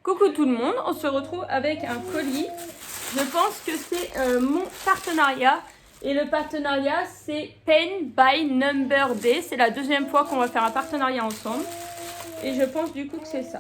Coucou tout le monde, on se retrouve avec un colis. Je pense que c'est mon partenariat. Et le partenariat, c'est Pen by Number Day. C'est la deuxième fois qu'on va faire un partenariat ensemble. Et je pense du coup que c'est ça.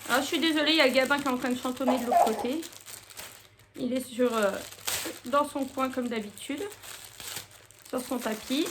Alors je suis désolée, il y a Gabin qui est en train de chantonner de l'autre côté. Il est dans son coin comme d'habitude. Sur son tapis.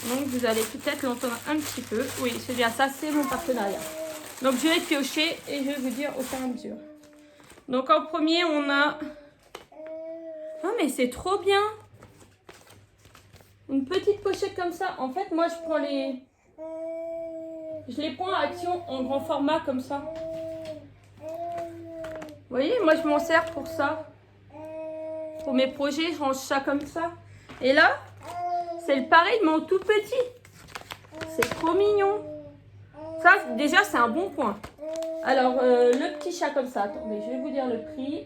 Donc vous allez peut-être l'entendre un petit peu. Oui, c'est bien ça, c'est mon partenariat. Donc je vais piocher et je vais vous dire au fur et à mesure. Donc en premier, on a... Ah mais c'est trop bien! Une petite pochette comme ça. En fait, moi je prends les... Je les prends à Action en grand format comme ça. Vous voyez, moi je m'en sers pour ça. Pour mes projets, je range ça comme ça. Et là, c'est le pareil mais en tout petit. C'est trop mignon. Ça, déjà, c'est un bon point. Alors, le petit chat comme ça. Attendez, je vais vous dire le prix.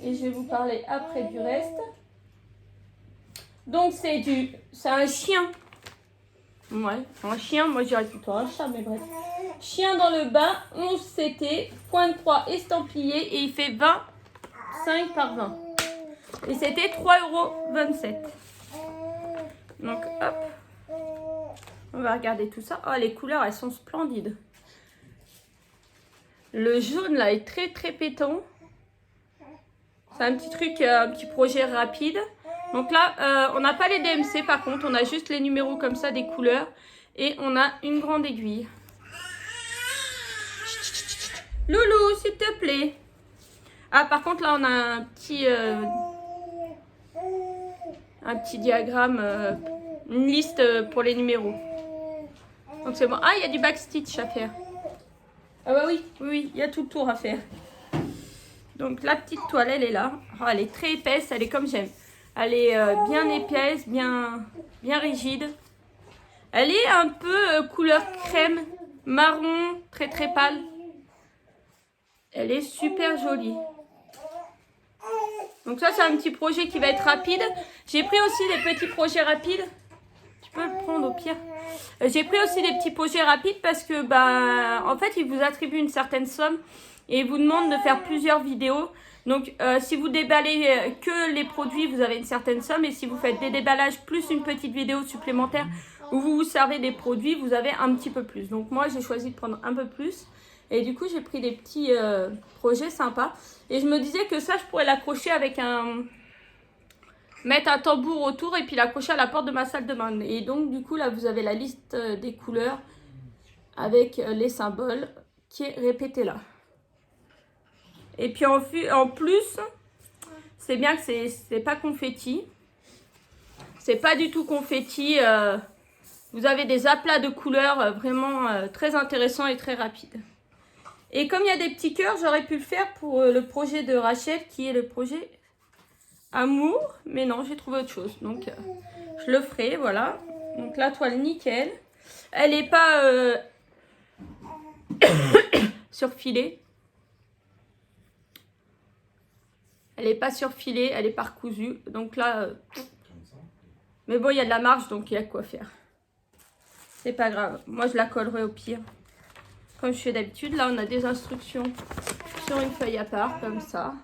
Et je vais vous parler après du reste. Donc, c'est un chien. Ouais, un chien. Moi, j'irais plutôt un chat, mais bref. Chien dans le bain, 11 CT, point de croix estampillé. Et il fait 25 par 20. Et c'était 3,27 €. Donc, hop. On va regarder tout ça. Oh, les couleurs, elles sont splendides. Le jaune, là, est très, très pétant. C'est un petit truc, un petit projet rapide. Donc là, on n'a pas les DMC, par contre. On a juste les numéros comme ça, des couleurs. Et on a une grande aiguille. Loulou, s'il te plaît. Ah, par contre, là, on a un petit diagramme, une liste pour les numéros. Donc c'est bon. Ah, il y a du backstitch à faire. Ah bah oui, il y a tout le tour à faire. Donc la petite toile, elle est là. Oh, elle est très épaisse, elle est comme j'aime. Elle est bien épaisse, bien rigide. Elle est un peu couleur crème, marron, très très pâle. Elle est super jolie. Donc ça, c'est un petit projet qui va être rapide. J'ai pris aussi des petits projets rapides. Tu peux le prendre au pire. J'ai pris aussi des petits projets rapides parce que, en fait, ils vous attribuent une certaine somme et ils vous demandent de faire plusieurs vidéos. Donc, si vous déballez que les produits, vous avez une certaine somme. Et si vous faites des déballages plus une petite vidéo supplémentaire où vous vous servez des produits, vous avez un petit peu plus. Donc, moi, j'ai choisi de prendre un peu plus. Et du coup, j'ai pris des petits projets sympas. Et je me disais que ça, je pourrais l'accrocher avec mettre un tambour autour et puis l'accrocher à la porte de ma salle de bain. Et donc, du coup, là, vous avez la liste des couleurs avec les symboles qui est répétée là. Et puis, en plus, c'est bien que c'est pas confetti. C'est pas du tout confetti. Vous avez des aplats de couleurs vraiment très intéressants et très rapides. Et comme il y a des petits cœurs, j'aurais pu le faire pour le projet de Rachel qui est le projet Amour, mais non, j'ai trouvé autre chose. Donc, je le ferai, voilà. Donc, la toile, nickel. Elle n'est pas surfilée. Elle n'est pas surfilée, elle est pas recousue. Donc là, mais bon, il y a de la marge, donc il y a quoi faire. C'est pas grave. Moi, je la collerai au pire. Comme je fais d'habitude. Là, on a des instructions sur une feuille à part, comme ça.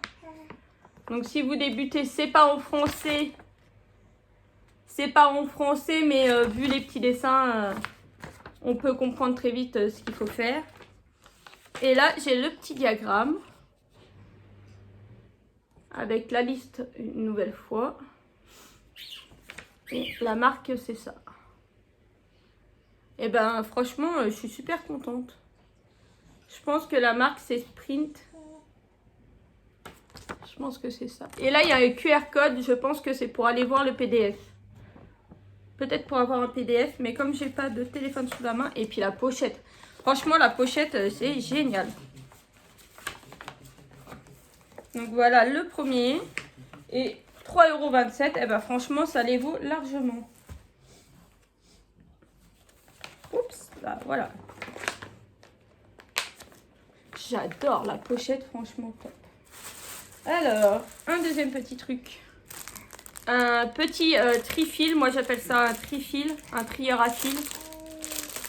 Donc, si vous débutez, c'est pas en français. C'est pas en français, mais vu les petits dessins, on peut comprendre très vite ce qu'il faut faire. Et là, j'ai le petit diagramme. Avec la liste une nouvelle fois. Et la marque, c'est ça. Et ben, franchement, je suis super contente. Je pense que la marque, c'est Sprint. Je pense que c'est ça. Et là, il y a un QR code. Je pense que c'est pour aller voir le PDF. Peut-être pour avoir un PDF. Mais comme j'ai pas de téléphone sous la main. Et puis la pochette. Franchement, la pochette, c'est génial. Donc voilà le premier. Et 3,27 €. Et ben franchement, ça les vaut largement. Oups, là, voilà. J'adore la pochette, franchement top. Alors, un deuxième petit truc. Un petit trifil, moi j'appelle ça un trifil, un trieur à fil.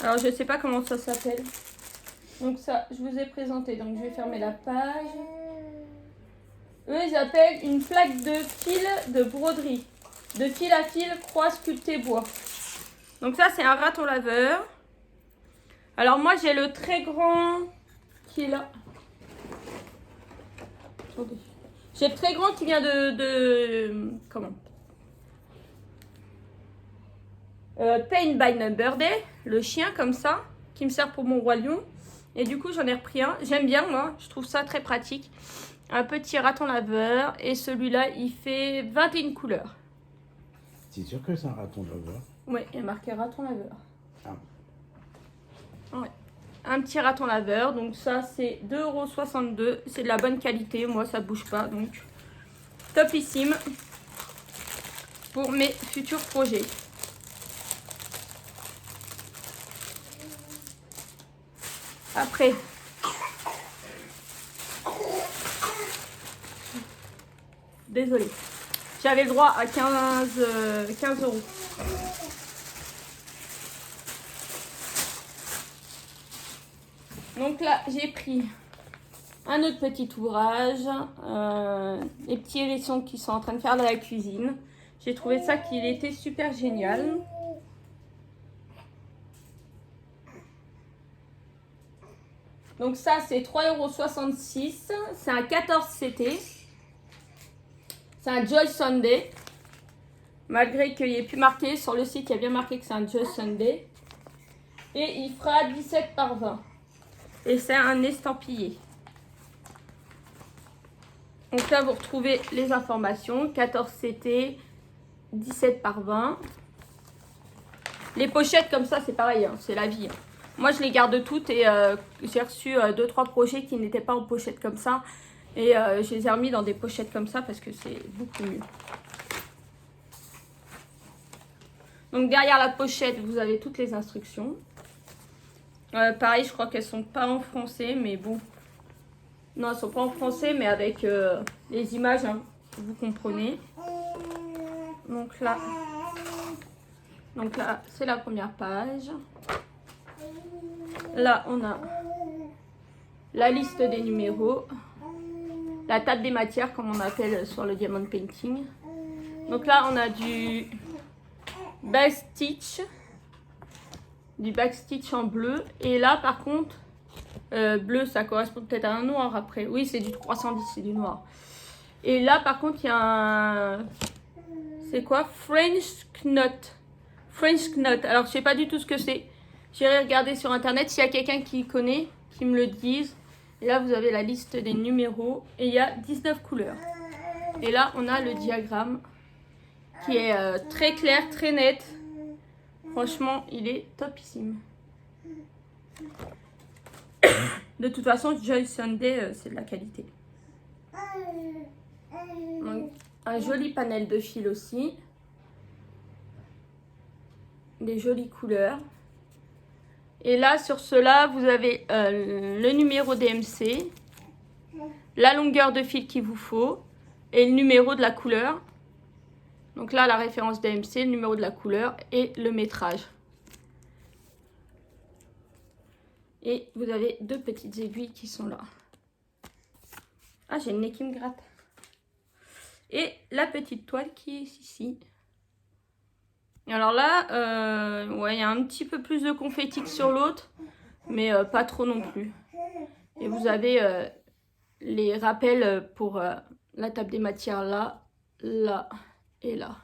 Alors je sais pas comment ça s'appelle. Donc ça, je vous ai présenté. Donc je vais fermer la page. Eux, ils appellent une plaque de fil de broderie. De fil à fil, croix sculptée bois. Donc ça, c'est un raton laveur. Alors moi, j'ai le très grand qui est là. Attendez. J'ai le très grand qui vient comment Paint by Number Day, le chien comme ça, qui me sert pour mon roi lion. Et du coup, j'en ai repris un. J'aime bien, moi. Je trouve ça très pratique. Un petit raton laveur. Et celui-là, il fait 21 couleurs. C'est sûr que c'est un raton laveur? Oui, il y a marqué raton laveur. Ah. Ouais. Un petit raton laveur. Donc ça, c'est 2,62 €. C'est de la bonne qualité. Moi, ça bouge pas. Donc, topissime pour mes futurs projets. Après, désolée, j'avais le droit à 15 €. Donc là, j'ai pris un autre petit ouvrage, les petits hérissons qui sont en train de faire de la cuisine. J'ai trouvé ça qu'il était super génial. Donc ça, c'est 3,66 €. C'est un 14 CT. C'est un Joy Sunday. Malgré qu'il y ait plus marqué, sur le site, il y a bien marqué que c'est un Joy Sunday. Et il fera 17 par 20. Et c'est un estampillé. Donc là, vous retrouvez les informations. 14 CT, 17 par 20. Les pochettes comme ça, c'est pareil, hein, c'est la vie. Moi, je les garde toutes et j'ai reçu 2-3 projets qui n'étaient pas en pochette comme ça. Et je les ai remis dans des pochettes comme ça parce que c'est beaucoup mieux. Donc derrière la pochette, vous avez toutes les instructions. Pareil, je crois qu'elles sont pas en français, mais bon. Non, elles sont pas en français, mais avec les images, hein, vous comprenez. Donc là, c'est la première page. Là, on a la liste des numéros, la table des matières, comme on appelle sur le diamond painting. Donc là, on a du backstitch, en bleu. Et là, par contre, bleu, ça correspond peut-être à un noir après. Oui, c'est du 310, c'est du noir. Et là, par contre, il y a un... C'est quoi? French knot. Alors, je sais pas du tout ce que c'est. J'irai regarder sur internet s'il y a quelqu'un qui connaît, qui me le dise. Et là, vous avez la liste des numéros. Et il y a 19 couleurs. Et là, on a le diagramme qui est très clair, très net. Franchement, il est topissime. De toute façon, Joy Sunday, c'est de la qualité. Donc, un joli panel de fil aussi. Des jolies couleurs. Et là, sur cela, vous avez le numéro DMC, la longueur de fil qu'il vous faut et le numéro de la couleur. Donc là, la référence DMC, le numéro de la couleur et le métrage. Et vous avez deux petites aiguilles qui sont là. Ah, j'ai le nez qui me gratte. Et la petite toile qui est ici. Et alors là, ouais, il y a un petit peu plus de confetti que sur l'autre, mais pas trop non plus. Et vous avez les rappels pour la table des matières là, là et là.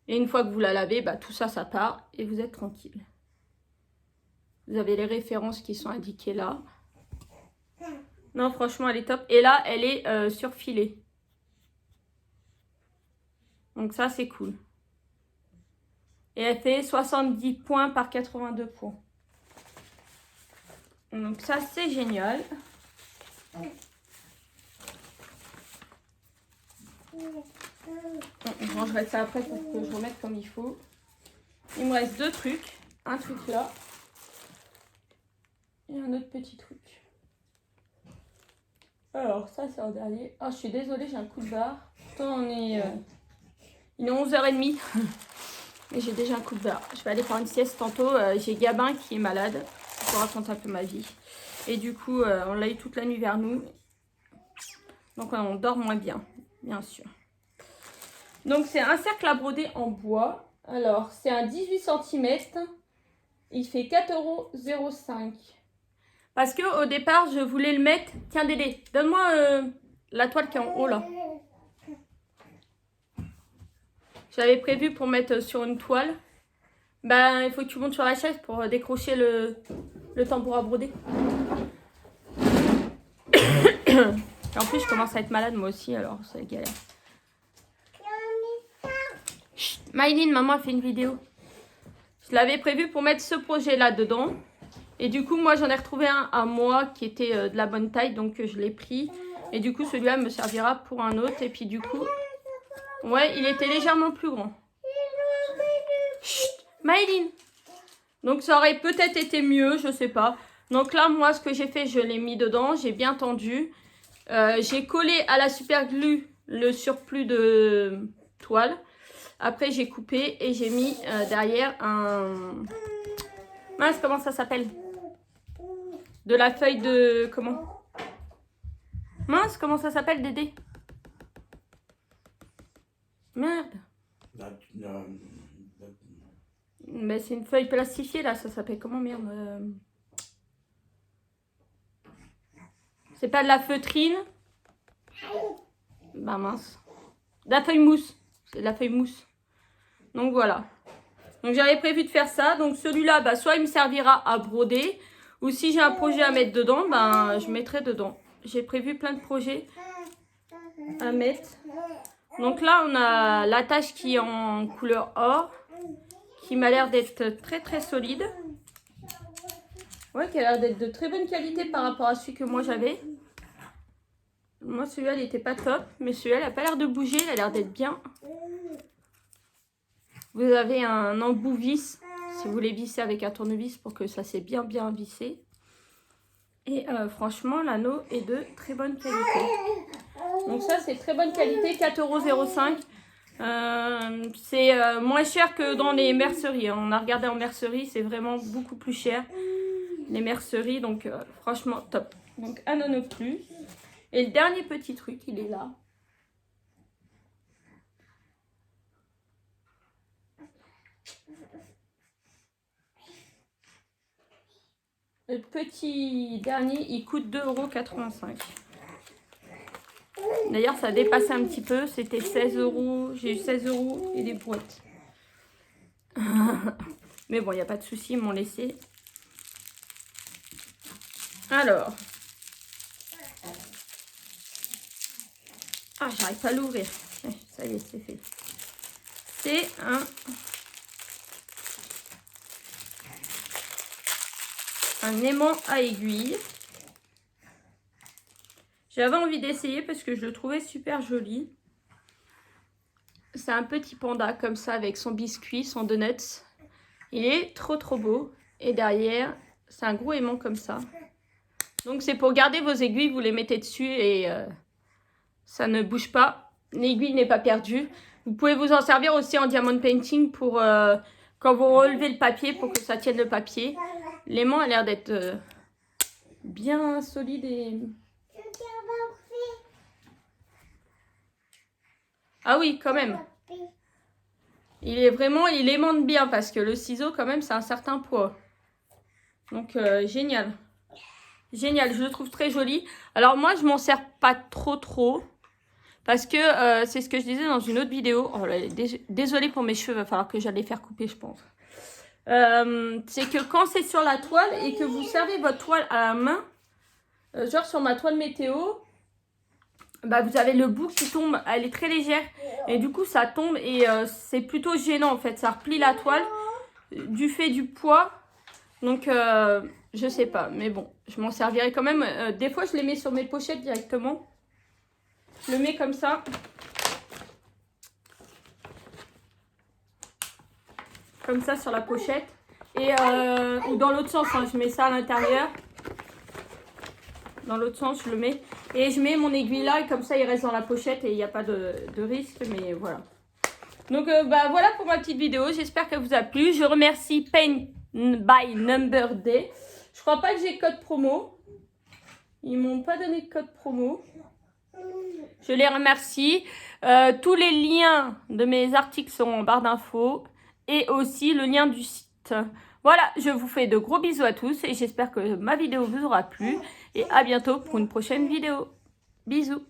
Et une fois que vous la lavez, bah, tout ça, ça part et vous êtes tranquille. Vous avez les références qui sont indiquées là. Non, franchement, elle est top. Et là, elle est surfilée. Donc ça, c'est cool. Et elle fait 70 points par 82 points. Donc ça, c'est génial. Je rangerai ça après pour que je remette comme il faut. Il me reste deux trucs. Un truc là. Et un autre petit truc. Alors ça, c'est en dernier. Ah, je suis désolée, j'ai un coup de barre. Pourtant, on est... il est 11h30. Mais j'ai déjà un coup de barre. Je vais aller faire une sieste tantôt. J'ai Gabin qui est malade. Je vous raconte un peu ma vie. Et du coup, on l'a eu toute la nuit vers nous. Donc on dort moins bien, bien sûr. Donc c'est un cercle à broder en bois. Alors c'est un 18 cm. Il fait 4,05 €. Parce que au départ, je voulais le mettre... Tiens Dédé, donne-moi la toile qui est en haut là. J'avais prévu pour mettre sur une toile. Ben, il faut que tu montes sur la chaise pour décrocher le tambour à broder. Et en plus, je commence à être malade moi aussi, alors c'est galère. Chut, Maïline, maman a fait une vidéo. Je l'avais prévu pour mettre ce projet-là dedans. Et du coup, moi, j'en ai retrouvé un à moi qui était de la bonne taille, donc je l'ai pris. Et du coup, celui-là me servira pour un autre. Et puis du coup, ouais, il était légèrement plus grand. Chut, Maïline. Donc ça aurait peut-être été mieux, je sais pas. Donc là, moi, ce que j'ai fait, je l'ai mis dedans. J'ai bien tendu. J'ai collé à la super glue le surplus de toile. Après, j'ai coupé et j'ai mis derrière un... Mince, comment ça s'appelle? De la feuille de... Comment? Mince, comment ça s'appelle, Dédé? Merde. Mais c'est une feuille plastifiée, là. Ça s'appelle comment, merde? C'est pas de la feutrine. Bah mince. De la feuille mousse. C'est de la feuille mousse. Donc voilà. Donc j'avais prévu de faire ça. Donc celui-là, bah, soit il me servira à broder. Ou si j'ai un projet à mettre dedans, bah, je mettrai dedans. J'ai prévu plein de projets à mettre. Donc là, on a l'attache qui est en couleur or. Qui m'a l'air d'être très très solide. Ouais, qui a l'air d'être de très bonne qualité par rapport à celui que moi j'avais. Moi, celui-là, il n'était pas top. Mais celui-là, il n'a pas l'air de bouger. Il a l'air d'être bien. Vous avez un embout vis. Si vous voulez visser avec un tournevis pour que ça s'est bien vissé. Et franchement, l'anneau est de très bonne qualité. Donc ça, c'est très bonne qualité. 4,05 €. C'est moins cher que dans les merceries. On a regardé en mercerie. C'est vraiment beaucoup plus cher. Les merceries. Donc franchement, top. Donc un anneau plus. Et le dernier petit truc, il est là. Le petit dernier, il coûte 2,85 €. D'ailleurs, ça a dépassé un petit peu. C'était 16 €. J'ai eu 16 € et des brouettes. Mais bon, il n'y a pas de souci, ils m'ont laissé. Alors. Ah, j'arrive pas à l'ouvrir. Ça y est, c'est fait. C'est un aimant à aiguille. J'avais envie d'essayer parce que je le trouvais super joli. C'est un petit panda comme ça avec son biscuit, son donuts. Il est trop beau. Et derrière, c'est un gros aimant comme ça. Donc c'est pour garder vos aiguilles, vous les mettez dessus et ça ne bouge pas. L'aiguille n'est pas perdue. Vous pouvez vous en servir aussi en diamond painting pour quand vous relevez le papier pour que ça tienne le papier. L'aimant a l'air d'être bien solide et... Ah oui, quand même. Il est vraiment, il aimante bien parce que le ciseau, quand même, c'est un certain poids. Donc, génial. Génial, je le trouve très joli. Alors, moi, je m'en sers pas trop. Parce que c'est ce que je disais dans une autre vidéo. Oh là, désolée pour mes cheveux, il va falloir que j'aille les faire couper, je pense. C'est que quand c'est sur la toile et que vous servez votre toile à la main, genre sur ma toile météo, bah vous avez le bout qui tombe, elle est très légère et du coup ça tombe et c'est plutôt gênant en fait, ça replie la toile du fait du poids. Donc je sais pas, mais bon, je m'en servirai quand même. Des fois je les mets sur mes pochettes directement. Je le mets comme ça. Comme ça sur la pochette. Et ou dans l'autre sens, hein, je mets ça à l'intérieur. Dans l'autre sens, je le mets. Et je mets mon aiguille là, et comme ça, il reste dans la pochette et il n'y a pas de risque. Mais voilà. Donc voilà pour ma petite vidéo. J'espère qu'elle vous a plu. Je remercie Paint by Number Day. Je crois pas que j'ai code promo. Ils m'ont pas donné de code promo. Je les remercie. Tous les liens de mes articles seront en barre d'infos. Et aussi le lien du site. Voilà, je vous fais de gros bisous à tous. Et j'espère que ma vidéo vous aura plu. Et à bientôt pour une prochaine vidéo. Bisous.